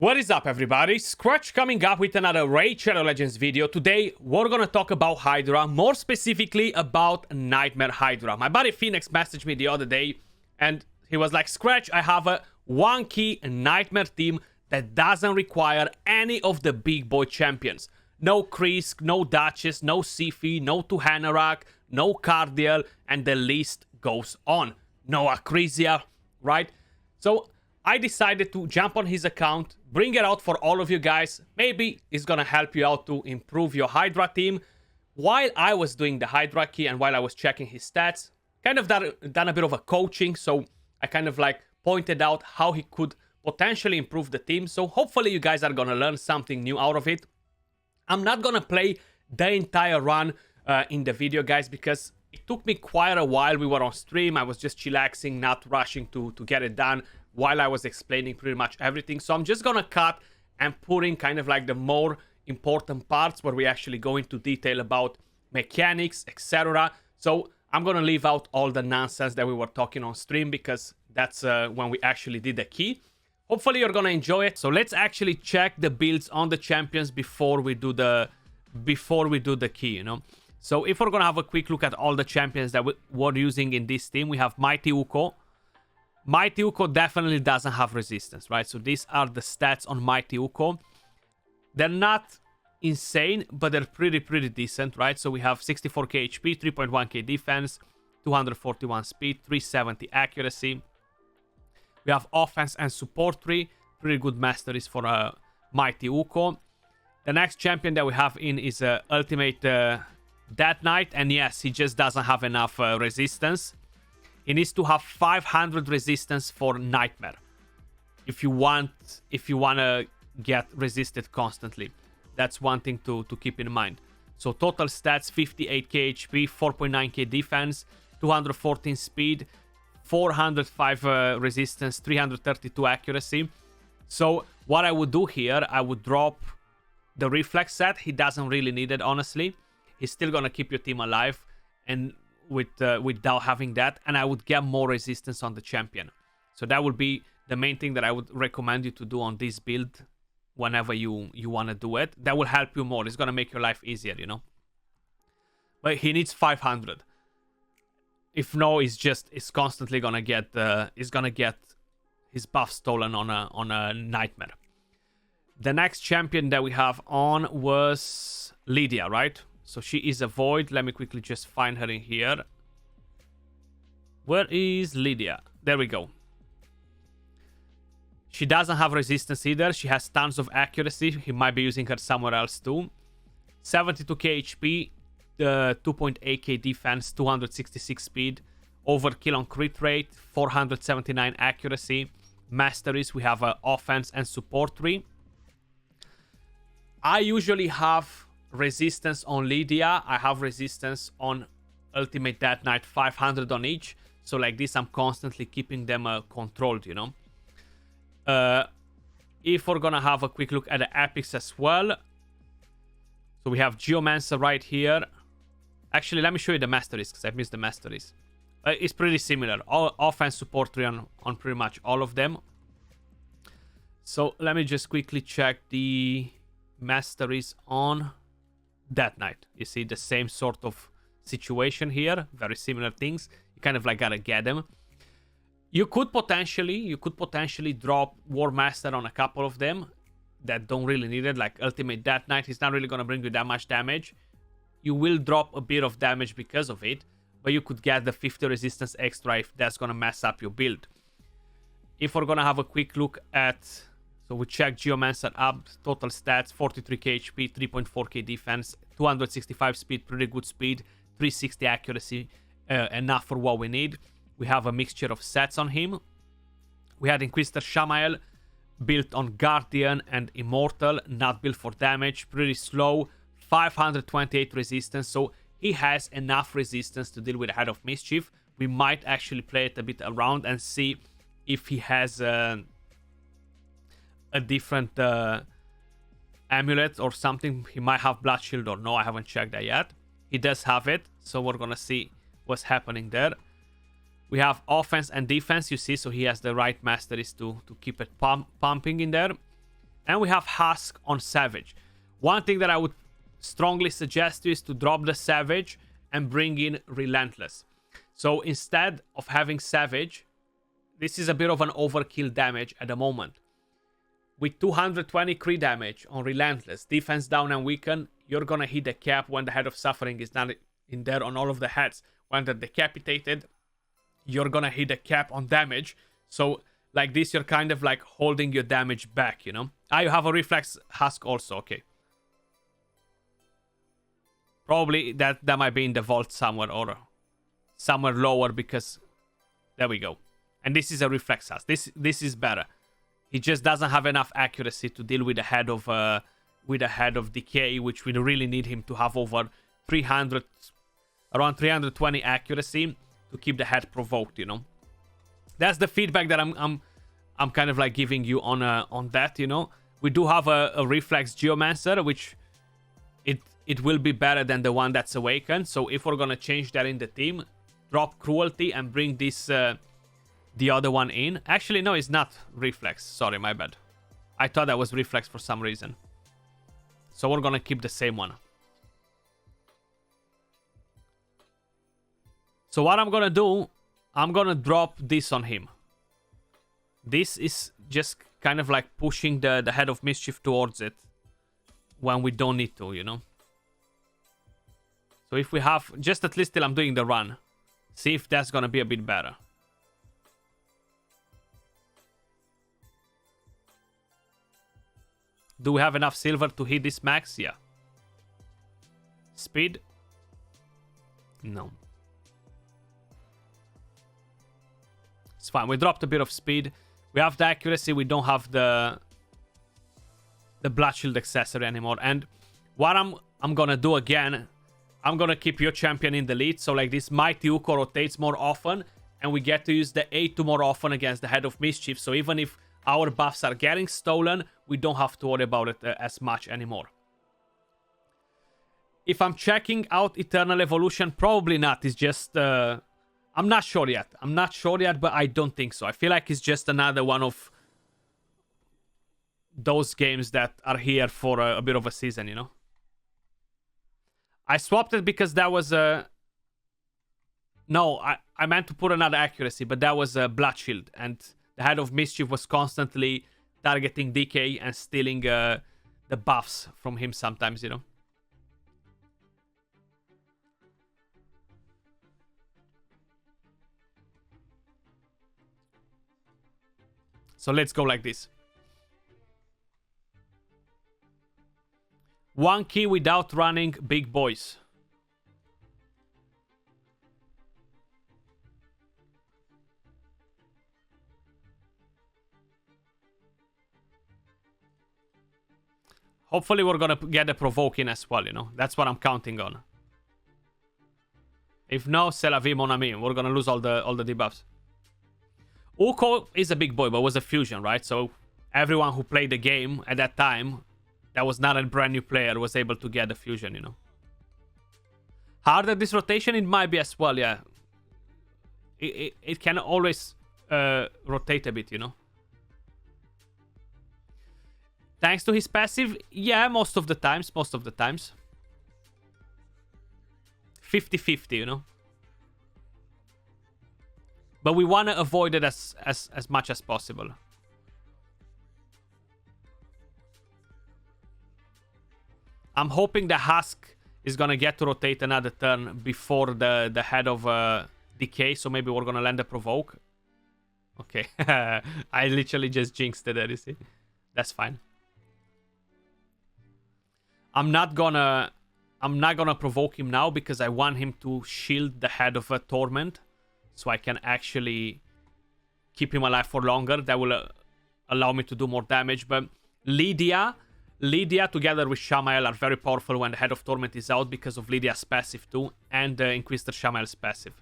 What is up, everybody? Skratch coming up with another Raid Shadow Legends video. Today, we're gonna talk about HYDRA, more specifically about Nightmare HYDRA. My buddy Phoenix messaged me the other day, and he was like, Skratch, I have a one-key Nightmare team that doesn't require any of the big boy champions. No Krisk, no Duchess, no Siphi, no Tuhanarak, no Cardiel, and the list goes on. No Acrisia, right? So I decided to jump on his account, bring it out for all of you guys. Maybe it's gonna help you out to improve your HYDRA team. While I was doing the HYDRA key and while I was checking his stats, kind of done a bit of a coaching, so I kind of like pointed out how he could potentially improve the team. So hopefully you guys are gonna learn something new out of it. I'm not gonna play the entire run in the video, guys, because it took me quite a while. We were on stream, I was just chillaxing, not rushing to get it done while I was explaining pretty much everything. So I'm just gonna cut and put in kind of like the more important parts where we actually go into detail about mechanics, etc. So I'm gonna leave out all the nonsense that we were talking on stream because that's when we actually did the key. Hopefully you're gonna enjoy it. So let's actually check the builds on the champions before we do the key, you know. So if we're gonna have a quick look at all the champions that we're using in this team, we have Mighty Uko. Mighty Uko definitely doesn't have resistance, right? So these are the stats on Mighty Uko. They're not insane, but they're pretty decent, right? So we have 64k HP, 3.1k defense, 241 speed, 370 accuracy. We have offense and support 3. Pretty good masteries for Mighty Uko. The next champion that we have in is Ultimate Death Knight. And yes, he just doesn't have enough resistance. He needs to have 500 resistance for Nightmare. If you wanna get resisted constantly. That's one thing to keep in mind. So total stats, 58k HP, 4.9k defense, 214 speed, 405 resistance, 332 accuracy. So what I would do here, I would drop the reflex set. He doesn't really need it, honestly. He's still gonna keep your team alive and without having that, and I would get more resistance on the champion. So that would be the main thing that I would recommend you to do on this build whenever you want to do it. That will help you more. It's gonna make your life easier, you know. But he needs 500. If no, it's constantly gonna get his buff stolen on a Nightmare. The next champion that we have on was Lydia, right? So she is a void. Let me quickly just find her in here. Where is Lydia? There we go. She doesn't have resistance either. She has tons of accuracy. He might be using her somewhere else too. 72k HP, 2.8k defense, 266 speed, overkill on crit rate, 479 accuracy. Masteries, we have offense and support 3. I usually have resistance on Lydia. I have resistance on Ultimate Death Knight, 500 on each. So like this, I'm constantly keeping them controlled, you know. If we're gonna have a quick look at the epics as well. So we have Geomancer right here. Actually, let me show you the masteries because I've missed the masteries. It's pretty similar. All offense support 3 on pretty much all of them. So let me just quickly check the masteries on Death Knight. You see the same sort of situation here. Very similar things. You kind of like gotta get them. You could potentially drop War Master on a couple of them that don't really need it. Like Ultimate Death Knight is not really gonna bring you that much damage. You will drop a bit of damage because of it, but you could get the 50 resistance extra if that's gonna mess up your build. If we're gonna have a quick look at, so we check Geomancer up, total stats, 43k HP, 3.4k defense, 265 speed, pretty good speed, 360 accuracy, enough for what we need. We have a mixture of sets on him. We had Inquisitor Shamael, built on Guardian and Immortal, not built for damage, pretty slow, 528 resistance, so he has enough resistance to deal with Head of Mischief. We might actually play it a bit around and see if he has a different amulet or something. He might have Blood Shield or no, I haven't checked that yet. He does have it, so we're gonna see what's happening there. We have offense and defense, you see, so he has the right masteries to keep it pumping in there. And we have Husk on Savage. One thing that I would strongly suggest you is to drop the Savage and bring in Relentless. So instead of having Savage, this is a bit of an overkill damage at the moment. With 220 crit damage on Relentless, defense down and weaken, you're gonna hit the cap when the Head of Suffering is not in there on all of the heads. When they're decapitated, you're gonna hit the cap on damage. So like this, you're kind of like holding your damage back, you know? Ah, you have a Reflex Husk also, okay. Probably that might be in the vault somewhere or somewhere lower because... There we go. And this is a Reflex Husk. This is better. He just doesn't have enough accuracy to deal with the head of Decay, which we really need him to have over 300, around 320 accuracy to keep the head provoked, you know. That's the feedback that I'm kind of like giving you on that, you know. We do have a Reflex Geomancer, which it will be better than the one that's awakened. So if we're gonna change that in the team, drop Cruelty and bring this the other one in. Actually, no, it's not Reflex. Sorry, my bad. I thought that was Reflex for some reason. So we're gonna keep the same one. So what I'm gonna do, I'm gonna drop this on him. This is just kind of like pushing the Head of Mischief towards it when we don't need to, you know. So if we have, just at least till I'm doing the run, see if that's gonna be a bit better. Do we have enough silver to hit this max? Yeah. Speed? No. It's fine. We dropped a bit of speed. We have the accuracy. We don't have the Blood Shield accessory anymore. And what I'm gonna do again, I'm gonna keep your champion in the lead. So like this Mighty Uko rotates more often, and we get to use the A2 more often against the Head of Mischief. So even if our buffs are getting stolen, we don't have to worry about it as much anymore. If I'm checking out Eternal Evolution, probably not. It's just... I'm not sure yet. But I don't think so. I feel like it's just another one of those games that are here for a bit of a season, you know? I swapped it because that was a... No, I meant to put another accuracy, but that was a Blood Shield. And the Head of Mischief was constantly targeting DK and stealing the buffs from him sometimes, you know? So let's go like this. One key without running big boys. Hopefully we're gonna get a provoking as well, you know. That's what I'm counting on. If no, c'est la vie, mon ami. We're gonna lose all the debuffs. Uko is a big boy, but was a fusion, right? So everyone who played the game at that time, that was not a brand new player, was able to get the fusion, you know. Harder this rotation, it might be as well, yeah. It can always rotate a bit, you know. Thanks to his passive, yeah, most of the times. 50-50, you know. But we want to avoid it as much as possible. I'm hoping the Husk is going to get to rotate another turn before the Head of Decay. So maybe we're going to land a provoke. Okay. I literally just jinxed it there, you see. That's fine. I'm not gonna provoke him now because I want him to shield the Head of a Torment. So I can actually keep him alive for longer. That will allow me to do more damage. But Lydia together with Shamael are very powerful when the Head of Torment is out because of Lydia's passive too. And Inquisitor Shamael's passive.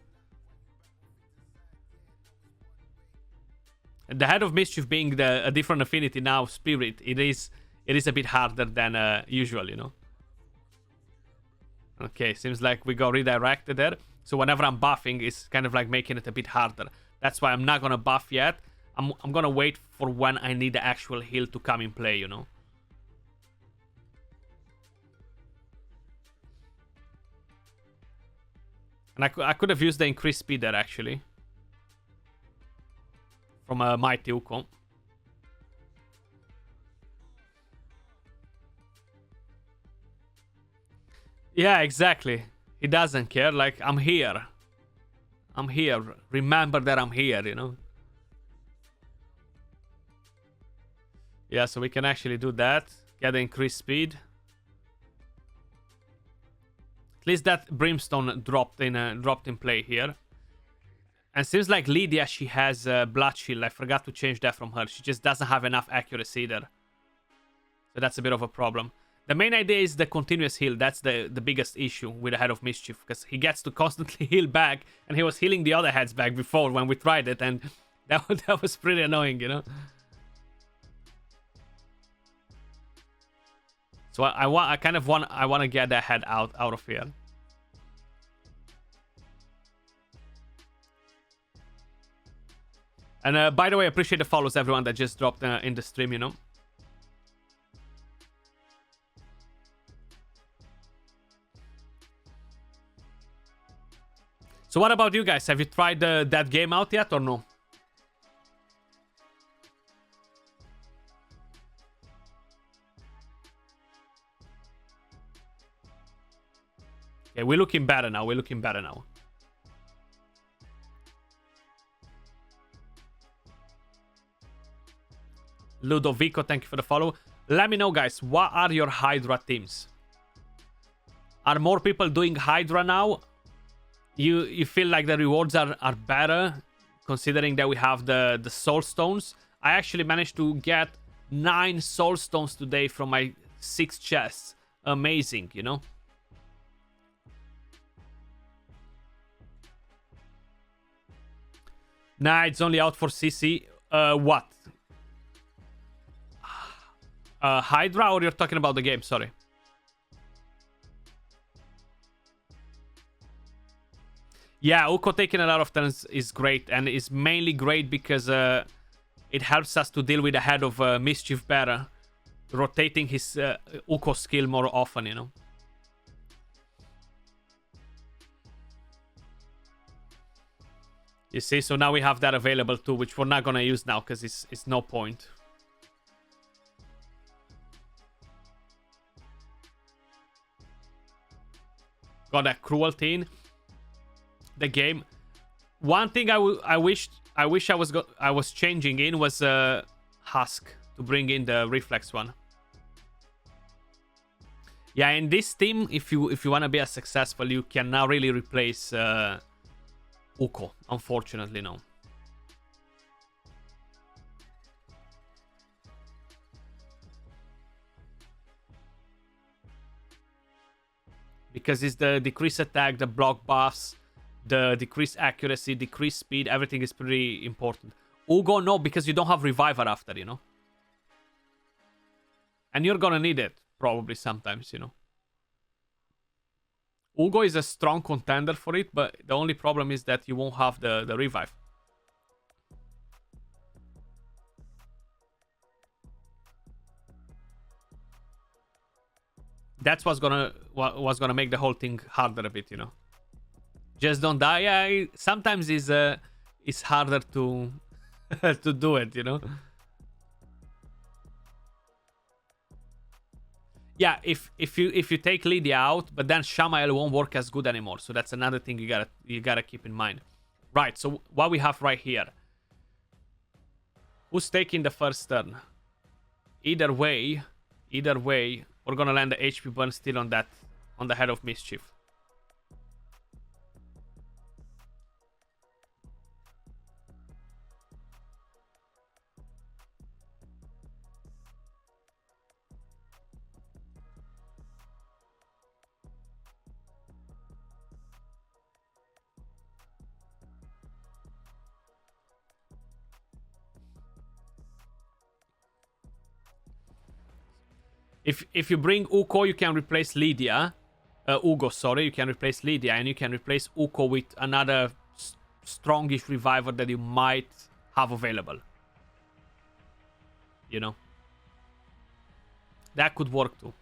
And the Head of Mischief being a different affinity now, Spirit, it is a bit harder than usual, you know. Okay, seems like we got redirected there. So whenever I'm buffing, it's kind of like making it a bit harder. That's why I'm not gonna buff yet. I'm gonna wait for when I need the actual heal to come in play, you know. And I could have used the increased speed there, actually. From a Mighty Uko. Yeah, exactly. He doesn't care. Like, I'm here. I'm here. Remember that I'm here, you know? Yeah, so we can actually do that. Get the increased speed. At least that Brimstone dropped in play here. And seems like Lydia, she has Blood Shield. I forgot to change that from her. She just doesn't have enough accuracy either. So that's a bit of a problem. The main idea is the continuous heal. That's the biggest issue with the Head of Mischief. Because he gets to constantly heal back. And he was healing the other heads back before when we tried it. And that was pretty annoying, you know? So I want to get that head out of here. And by the way, I appreciate the follows, everyone that just dropped in the stream, you know. So what about you guys? Have you tried that game out yet or no? Okay, we're looking better now. We're looking better now. Ludovico, thank you for the follow. Let me know, guys, what are your Hydra teams? Are more people doing Hydra now? You feel like the rewards are better, considering that we have the Soul Stones? I actually managed to get 9 Soul Stones today from my 6 chests. Amazing, you know? Nah, it's only out for CC. What? Hydra, or you're talking about the game? Sorry. Yeah, Uko taking a lot of turns is great, and is mainly great because it helps us to deal with the Head of Mischief better, rotating his Uko skill more often, you know. You see, so now we have that available too, which we're not gonna use now because it's no point. Got that cruelty in the game. One thing I wish I was changing in was Husk to bring in the reflex one. Yeah, in this team, if you want to be as successful, you can now really replace Uko. Unfortunately, no. Because it's the decreased attack, the block buffs, the decreased accuracy, decreased speed, everything is pretty important. Ugo, no, because you don't have Reviver after, you know. And you're gonna need it, probably, sometimes, you know. Ugo is a strong contender for it, but the only problem is that you won't have the Revive. That's what's gonna make the whole thing harder a bit, you know. Just don't die. Yeah, sometimes it's harder to to do it, you know. Yeah, if you take Lydia out, but then Shamael won't work as good anymore. So that's another thing you gotta keep in mind. Right. So what we have right here. Who's taking the first turn? Either way, we're gonna land the HP burn still on the Head of Mischief. If you bring Uko, you can replace Lydia. Ugo, sorry, you can replace Lydia, and you can replace Uko with another strongish reviver that you might have available. You know, that could work too.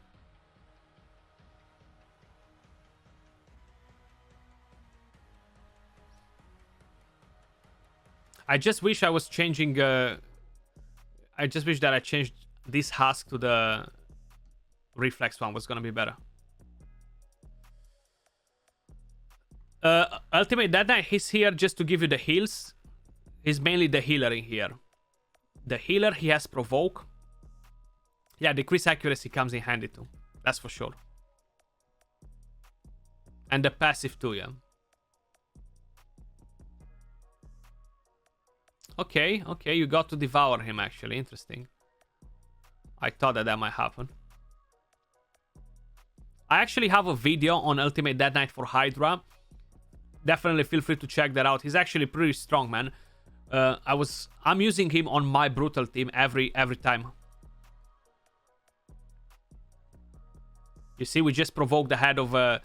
I just wish I was changing... I just wish that I changed this husk to the reflex one. Was gonna be better. Ultimate Dead Knight, he's here just to give you the heals. He's mainly the healer in here. The healer, he has Provoke. Yeah, decrease accuracy comes in handy too. That's for sure. And the passive too, yeah. Okay, okay, you got to devour him actually. Interesting. I thought that might happen. I actually have a video on Ultimate Dead Knight for HYDRA. Definitely feel free to check that out. He's actually pretty strong, man. I'm using him on my brutal team every time. You see, we just provoked the head of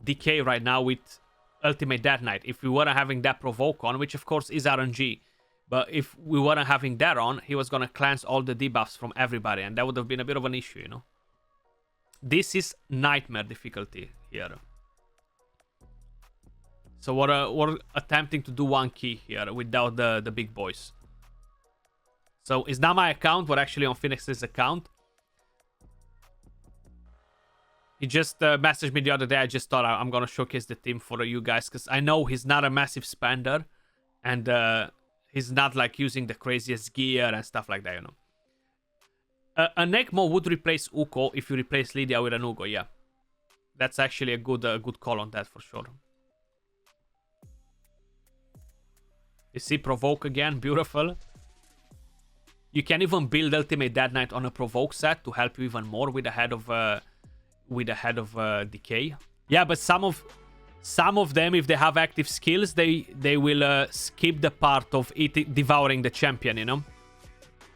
Decay right now with Ultimate Dead Knight. If we weren't having that provoke on, which of course is RNG, but if we weren't having that on, he was gonna cleanse all the debuffs from everybody, and that would have been a bit of an issue, you know. This is Nightmare difficulty here. So we're attempting to do one key here without the big boys. So it's not my account, we're actually on Phoenix's account. He just messaged me the other day. I just thought I'm gonna showcase the team for you guys, because I know he's not a massive spender, and he's not like using the craziest gear and stuff like that, you know. An Ekmo would replace Uko if you replace Lydia with an Ugo, yeah. That's actually a good call on that for sure. You see, Provoke again, beautiful. You can even build Ultimate Dead Knight on a Provoke set to help you even more with the head of Decay. Yeah, but some of them, if they have active skills, they will skip the part of devouring the champion, you know,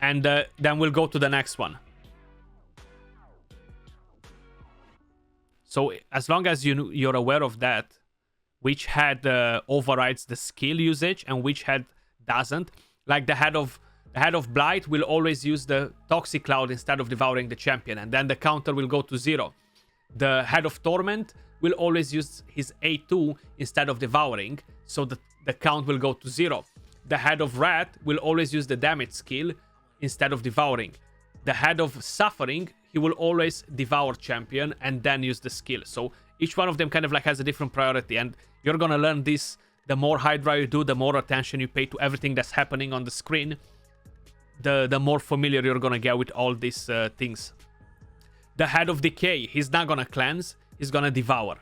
and then we'll go to the next one. So as long as you're aware of that, which head overrides the skill usage and which head doesn't. Like the head of Blight will always use the Toxic Cloud instead of devouring the champion, and then the counter will go to 0. The head of Torment will always use his A2 instead of devouring, so the count will go to 0. The head of Rat will always use the damage skill instead of devouring. The head of Suffering, he will always devour champion and then use the skill. So each one of them kind of like has a different priority, and you're gonna learn this. The more HYDRA you do, the more attention you pay to everything that's happening on the screen, the more familiar you're gonna get with all these things. The head of Decay, he's not gonna cleanse, he's gonna devour.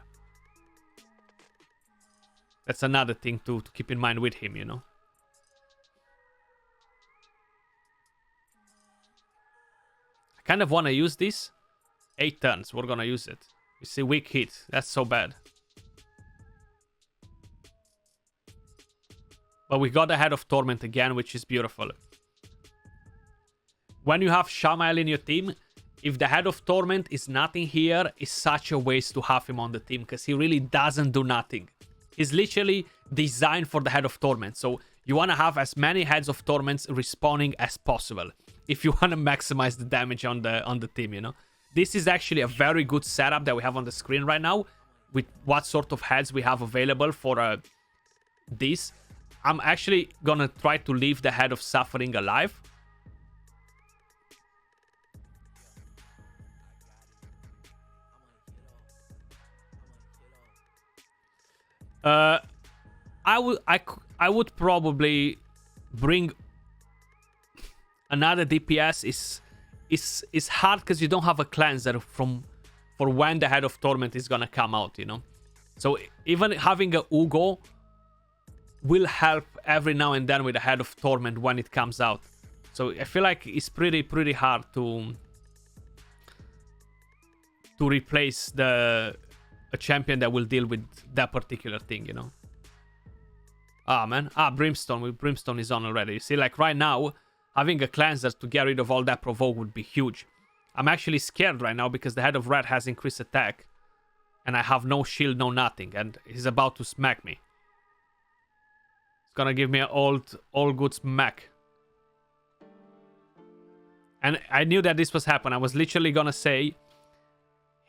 That's another thing to keep in mind with him, you know. I kind of want to use this. 8 turns, we're gonna use it. You see, weak hit, that's so bad. But we got the head of Torment again, which is beautiful. When you have Shamael in your team, if the head of Torment is not in here, it's such a waste to have him on the team, because he really doesn't do nothing. He's literally designed for the head of Torment, so you want to have as many heads of Torments respawning as possible if you want to maximize the damage on the team, you know. This is actually a very good setup that we have on the screen right now, with what sort of heads we have available for this. I'm actually gonna try to leave the head of Suffering alive. I would probably bring another DPS. Is hard because you don't have a cleanser for when the head of Torment is gonna come out, you know. So even having a Ugo will help every now and then with the head of Torment when it comes out. So I feel like it's pretty hard to replace a champion that will deal with that particular thing, you know. Ah, man. Ah, Brimstone. Brimstone is on already. You see, like right now, having a cleanser to get rid of all that provoke would be huge. I'm actually scared right now because the head of Red has increased attack, and I have no shield, no nothing, and he's about to smack me. It's gonna give me an all good smack. And I knew that this was happening. I was literally gonna say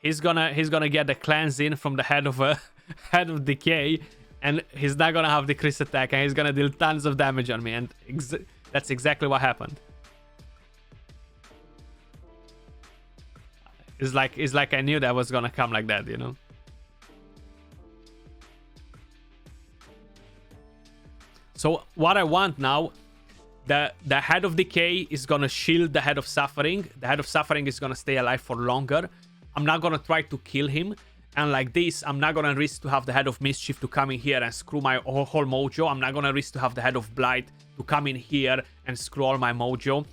he's gonna get the cleanse in from the head of Decay, And he's not gonna have decreased attack, and he's gonna deal tons of damage on me, and that's exactly what happened. It's like I knew that was gonna come like that, you know? So what I want now, the Head of Decay is gonna shield the Head of Suffering. The Head of Suffering is gonna stay alive for longer. I'm not gonna try to kill him. And like this, I'm not gonna risk to have the Head of Mischief to come in here and screw my whole mojo. I'm not gonna risk to have the Head of Blight to come in here and screw all my mojo.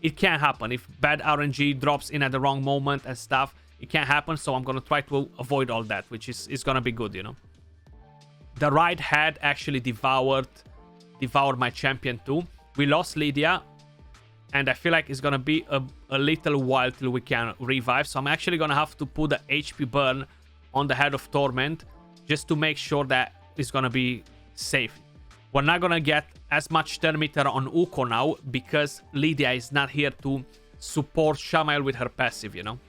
It can happen. If bad RNG drops in at the wrong moment and stuff, it can happen. So I'm gonna try to avoid all that, which is gonna be good, you know. The right head actually devoured my champion too. We lost Lydia, and I feel like it's gonna be a little while till we can revive. So I'm actually gonna have to put the HP burn on the Head of Torment just to make sure that it's gonna be safe. We're not gonna get as much turn meter on Uko now because Lydia is not here to support Shamael with her passive, you know.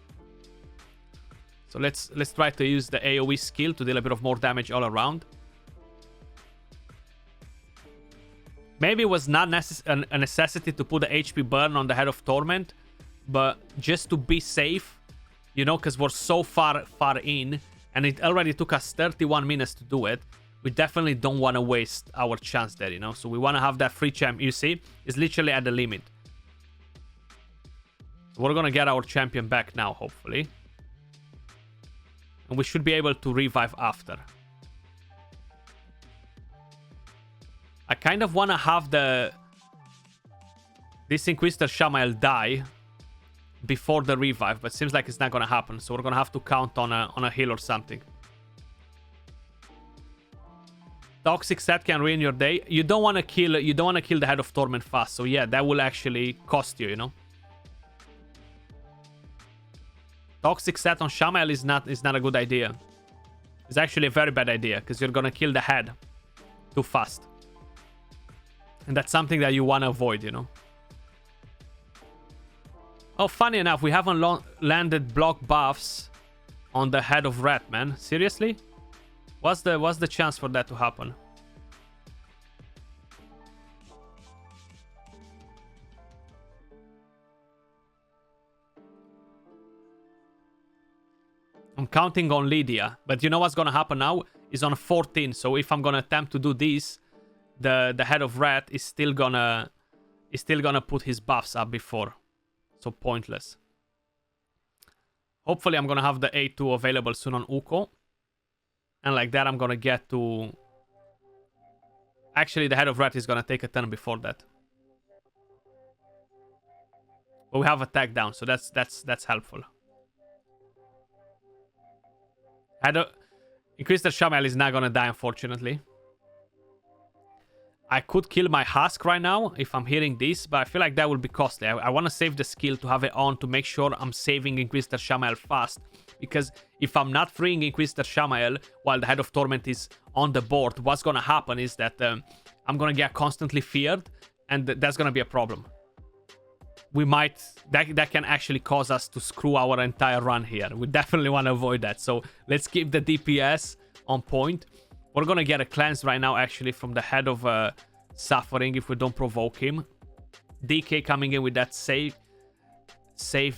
So let's try to use the AoE skill to deal a bit of more damage all around. Maybe it was not a necessity to put the HP burn on the Head of Torment, but just to be safe, you know, because we're so far in, and it already took us 31 minutes to do it. We definitely don't want to waste our chance there, you know. So we want to have that free champ. You see, it's literally at the limit. So we're going to get our champion back now, hopefully. And we should be able to revive after. I kind of want to have this Inquisitor Shamael die before the revive, but seems like it's not gonna happen, so we're gonna have to count on a heal or something. Toxic set can ruin your day. You don't want to kill the Head of Torment fast, so yeah, that will actually cost you, you know. Toxic set on Shamael is not a good idea. It's actually a very bad idea because you're gonna kill the head too fast, and that's something that you want to avoid, you know. Oh, funny enough, we haven't landed block buffs on the Head of Rat, man. Seriously? What's the chance for that to happen? I'm counting on Lydia, but you know what's gonna happen now? Is on 14, so if I'm gonna attempt to do this, the Head of Rat is still gonna put his buffs up before. So pointless. Hopefully I'm gonna have the A2 available soon on Uko. And like that I'm gonna get to... Actually the Head of Rat is gonna take a turn before that. But we have attack down, so that's helpful. Inquisitor Shamael is not gonna die, unfortunately. I could kill my Husk right now if I'm hearing this, but I feel like that will be costly. I want to save the skill to have it on to make sure I'm saving Inquisitor Shamael fast. Because if I'm not freeing Inquisitor Shamael while the Head of Torment is on the board, what's going to happen is that I'm going to get constantly feared, and that's going to be a problem. We might... That can actually cause us to screw our entire run here. We definitely want to avoid that. So let's keep the DPS on point. We're gonna get a cleanse right now, actually, from the Head of Suffering if we don't provoke him. DK coming in with that save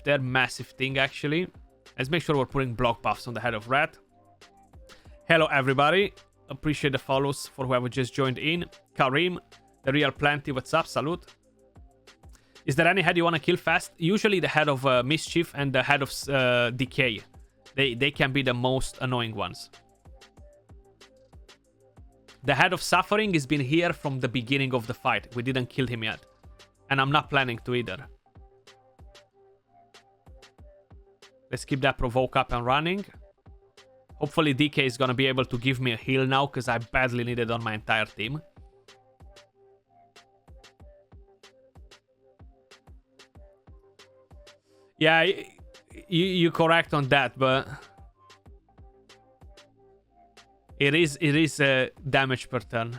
there. Massive thing, actually. Let's make sure we're putting block buffs on the Head of Rat. Hello, everybody. Appreciate the follows for whoever just joined in. Karim, The Real Plenty, what's up? Salute. Is there any head you want to kill fast? Usually the Head of Mischief and the Head of Decay. They can be the most annoying ones. The Head of Suffering has been here from the beginning of the fight. We didn't kill him yet. And I'm not planning to either. Let's keep that provoke up and running. Hopefully DK is going to be able to give me a heal now, because I badly need it on my entire team. Yeah, you're correct on that, but... It is damage per turn.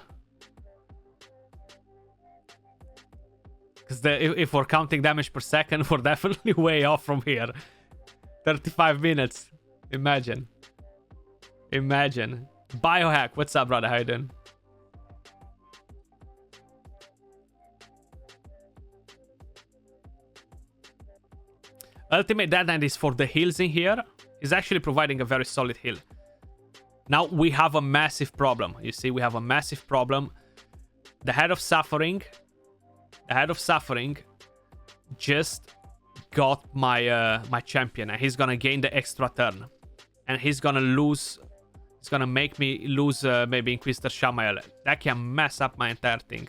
Because if we're counting damage per second, we're definitely way off from here. 35 minutes. Imagine. Biohack, what's up, brother? How you doing? Ultimate Dead Knight is for the heals in here. He's actually providing a very solid heal. Now we have a massive problem. You see, we have a massive problem. The Head of Suffering just got my my champion, and he's gonna gain the extra turn, and he's gonna lose. It's gonna make me lose maybe Inquisitor Shamael. That can mess up my entire thing.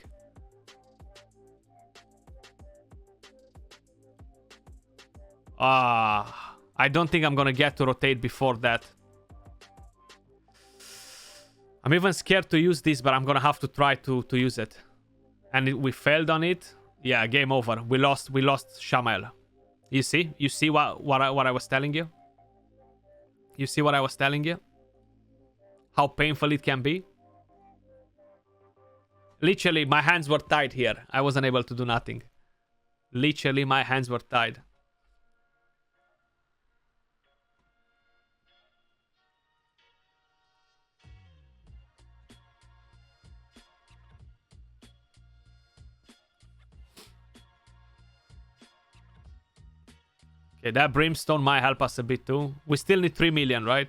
I don't think I'm gonna get to rotate before that. I'm even scared to use this, but I'm gonna have to try to use it. And we failed on it. Yeah, game over. We lost Shamael. You see? You see what I was telling you? You see what I was telling you? How painful it can be? Literally, my hands were tied here. I wasn't able to do nothing. Literally, my hands were tied. Okay, that Brimstone might help us a bit too. We still need 3 million, right?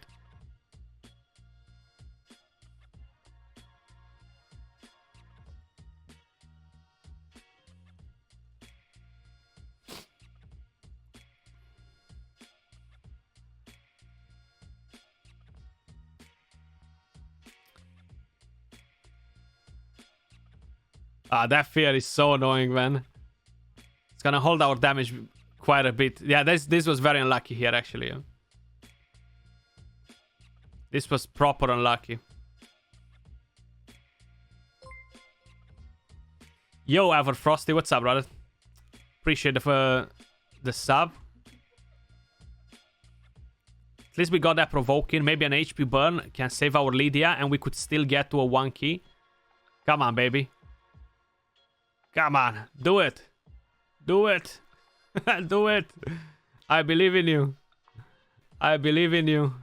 That fear is so annoying, man. It's gonna hold our damage quite a bit. Yeah, this was very unlucky here, actually. Yeah. This was proper unlucky. Yo, Everfrosty, what's up, brother? Appreciate the sub. At least we got that provoking. Maybe an HP burn can save our Lydia, and we could still get to a 1 key. Come on, baby. Come on, do it. Do it. Do it. I believe in you. I believe in you.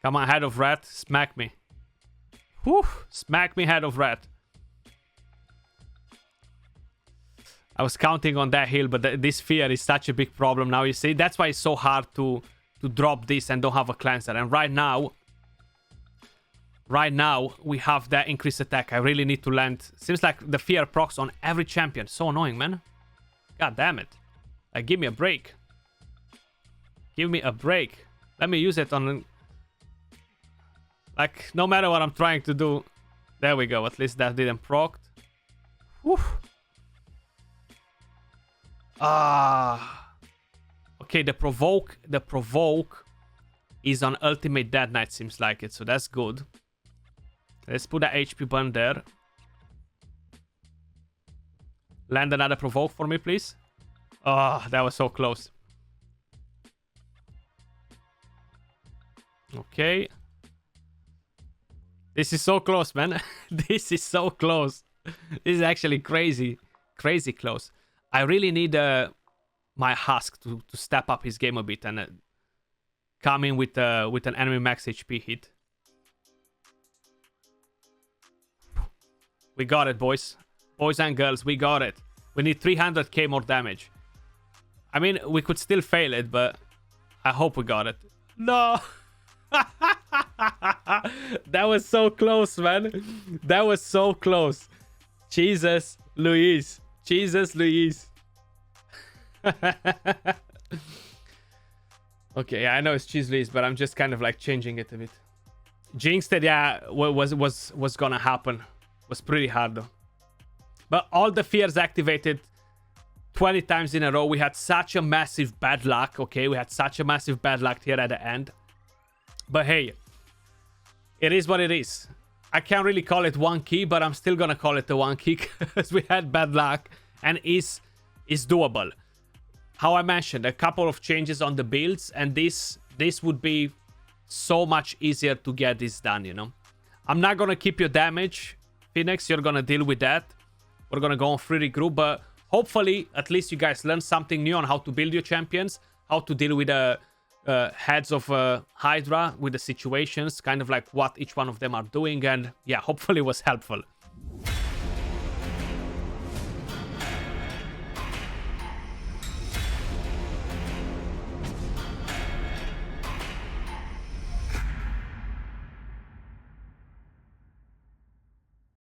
Come on, Head of Rat. Smack me. Whew. Smack me, Head of Rat. I was counting on that heal, but this fear is such a big problem now. You see, that's why it's so hard to drop this and don't have a cleanser. And right now we have that increased attack. I really need to land. Seems like the fear procs on every champion. So annoying, man. God damn it. Give me a break. Give me a break. Let me use it on... Like, no matter what I'm trying to do. There we go. At least that didn't proc. Whew. Okay, the provoke is on Ultimate Dead Knight, seems like it, so that's good. Let's put that HP burn there. Land another provoke for me, please. Oh, that was so close. Okay. This is so close, man. This is so close. This is actually crazy. Crazy close. I really need my Husk to step up his game a bit and come in with an enemy max HP hit. We got it, boys. Boys and girls, we got it. We need 300k more damage. I mean, we could still fail it, but I hope we got it. No! That was so close, man. That was so close. Jesus Louise. Jesus Louise. Okay, yeah, I know it's Cheese Louise, but I'm just kind of like changing it a bit. Jinxed it, yeah, was gonna happen. Was pretty hard though. But all the fears activated 20 times in a row. We had such a massive bad luck, okay? We had such a massive bad luck here at the end. But hey, it is what it is. I can't really call it 1 key, but I'm still gonna call it the 1 key because we had bad luck and is doable. How I mentioned, a couple of changes on the builds, and this would be so much easier to get this done, you know? I'm not gonna keep your damage, Phoenix. You're gonna deal with that. We're gonna go on free regroup, but hopefully, at least you guys learned something new on how to build your champions, how to deal with the heads of Hydra, with the situations, kind of like what each one of them are doing. And yeah, hopefully it was helpful.